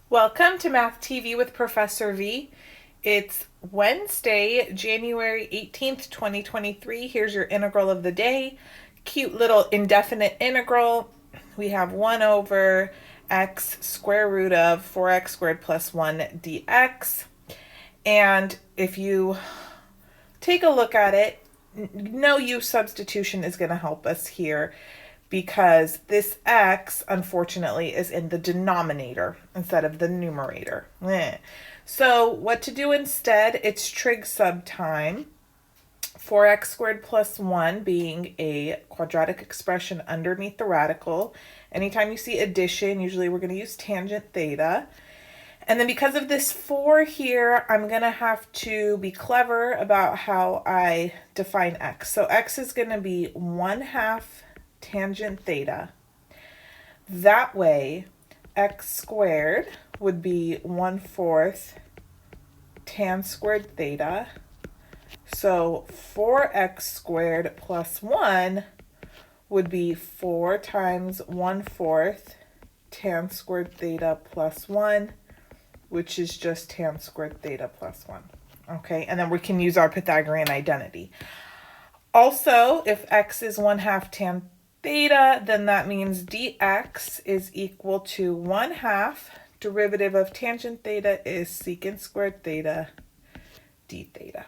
Welcome to Math TV with Professor V. It's Wednesday, January 18th, 2023. Here's your integral of the day. Cute little indefinite integral. We have 1 over x square root of 4x squared plus 1 dx. And if you take a look at it, no use substitution is going to help us here, because this x, unfortunately, is in the denominator instead of the numerator. So what to do instead? It's trig sub time. 4x squared plus 1 being a quadratic expression underneath the radical. Anytime you see addition, usually we're going to use tangent theta. And then because of this 4 here, I'm going to have to be clever about how I define x. So x is going to be 1/2 tangent theta. That way, x squared would be 1/4 tan squared theta. So 4x squared plus 1 would be 4 times 1/4 tan squared theta plus 1, which is just tan squared theta plus 1. Okay, and then we can use our Pythagorean identity. Also, if x is 1/2 tan theta, then that means dx is equal to 1/2 derivative of tangent theta is secant squared theta d theta.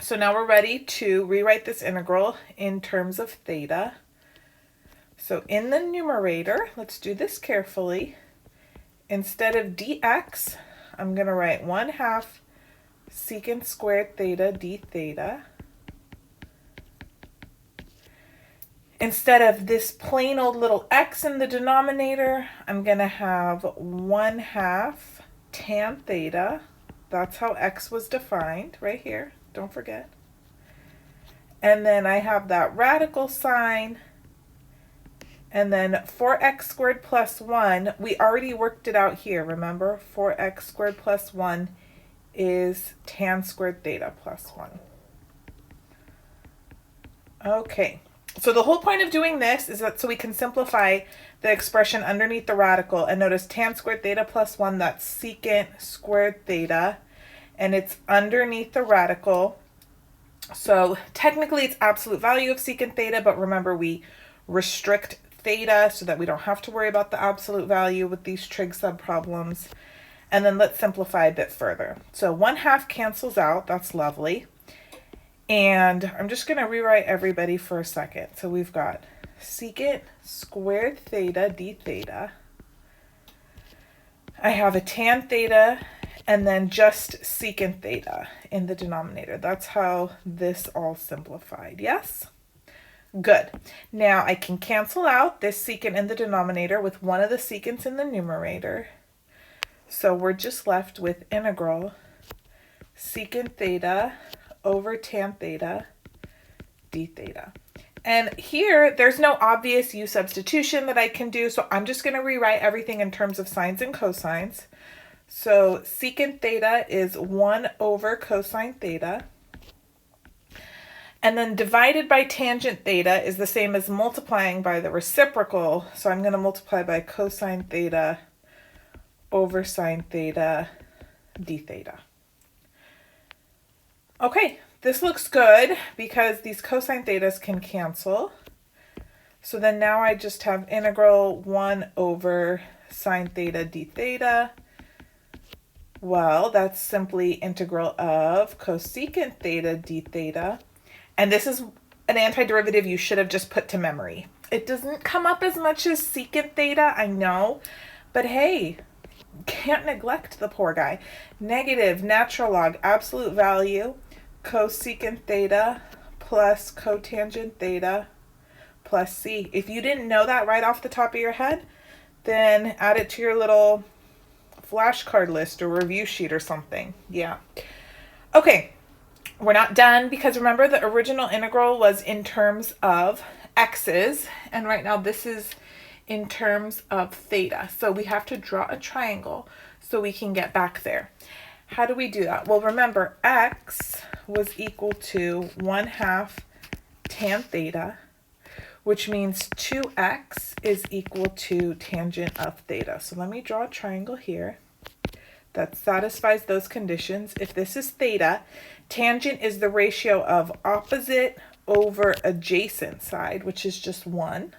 So now we're ready to rewrite this integral in terms of theta. So in the numerator, let's do this carefully. Instead of dx, I'm going to write 1/2 secant squared theta d theta. Instead of this plain old little x in the denominator, I'm going to have 1/2 tan theta. That's how x was defined right here. Don't forget. And then I have that radical sign. And then 4x squared plus 1, we already worked it out here, remember? 4x squared plus 1 is tan squared theta plus 1. Okay. So the whole point of doing this is that so we can simplify the expression underneath the radical, and notice tan squared theta plus 1, that's secant squared theta, and it's underneath the radical. So technically it's absolute value of secant theta, but remember we restrict theta so that we don't have to worry about the absolute value with these trig sub problems. And then let's simplify a bit further. So 1/2 cancels out, that's lovely. And I'm just going to rewrite everybody for a second. So we've got secant squared theta d theta. I have a tan theta and then just secant theta in the denominator. That's how this all simplified. Yes? Good. Now I can cancel out this secant in the denominator with one of the secants in the numerator. So we're just left with integral secant theta over tan theta d theta. And here, there's no obvious u substitution that I can do, so I'm just going to rewrite everything in terms of sines and cosines. So secant theta is 1 over cosine theta. And then divided by tangent theta is the same as multiplying by the reciprocal. So I'm going to multiply by cosine theta over sine theta d theta. Okay, this looks good because these cosine thetas can cancel. So then now I just have integral 1 over sine theta d theta. Well, that's simply integral of cosecant theta d theta. And this is an antiderivative you should have just put to memory. It doesn't come up as much as secant theta, I know, but hey, can't neglect the poor guy. Negative natural log absolute value cosecant theta plus cotangent theta plus c. If you didn't know that right off the top of your head, then add it to your little flashcard list or review sheet or something. Yeah. Okay. We're not done because remember the original integral was in terms of x's, and right now this is in terms of theta. So we have to draw a triangle so we can get back there. How do we do that? Well, remember x was equal to 1/2 tan theta. which means 2x is equal to tangent of theta. So let me draw a triangle here that satisfies those conditions. If this is theta, tangent is the ratio of opposite over adjacent side, which is just 1.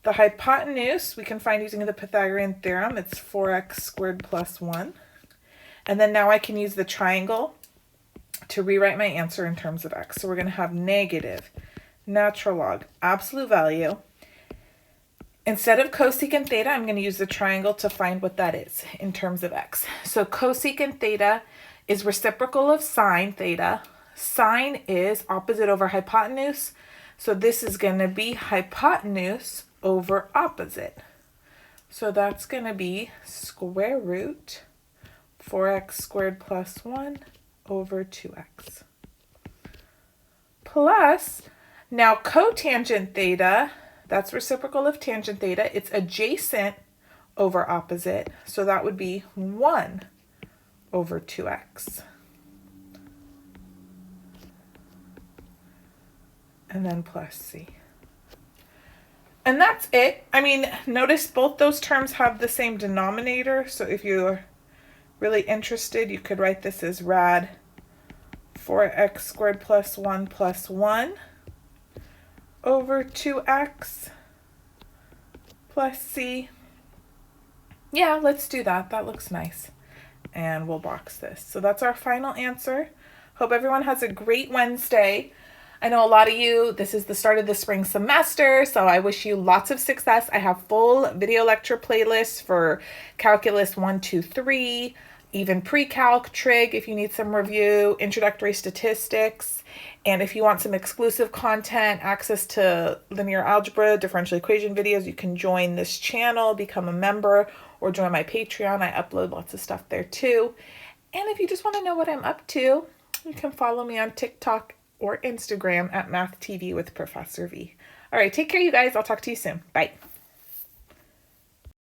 The hypotenuse we can find using the Pythagorean theorem. It's 4x squared plus 1. And then now I can use the triangle to rewrite my answer in terms of x. So we're going to have negative natural log absolute value. Instead of cosecant theta, I'm going to use the triangle to find what that is in terms of x. So cosecant theta is reciprocal of sine theta. Sine is opposite over hypotenuse. So this is going to be hypotenuse over opposite. So that's going to be square root 4x squared plus 1 over 2x. Plus, now cotangent theta, that's reciprocal of tangent theta. It's adjacent over opposite. So that would be 1 over 2x. And then plus c. And that's it. I mean, notice both those terms have the same denominator. So if you're really interested, you could write this as rad 4x squared plus 1 over 2x plus c. Yeah, let's do that. That looks nice. And we'll box this. So that's our final answer. Hope everyone has a great Wednesday. I know a lot of you, this is the start of the spring semester, so I wish you lots of success. I have full video lecture playlists for Calculus 1, 2, 3, even pre-calc, trig if you need some review, introductory statistics, and if you want some exclusive content, access to linear algebra, differential equation videos, you can join this channel, become a member, or join my Patreon. I upload lots of stuff there too. And if you just want to know what I'm up to, you can follow me on TikTok or Instagram at Math TV with Professor V. All right, take care, you guys. I'll talk to you soon. Bye.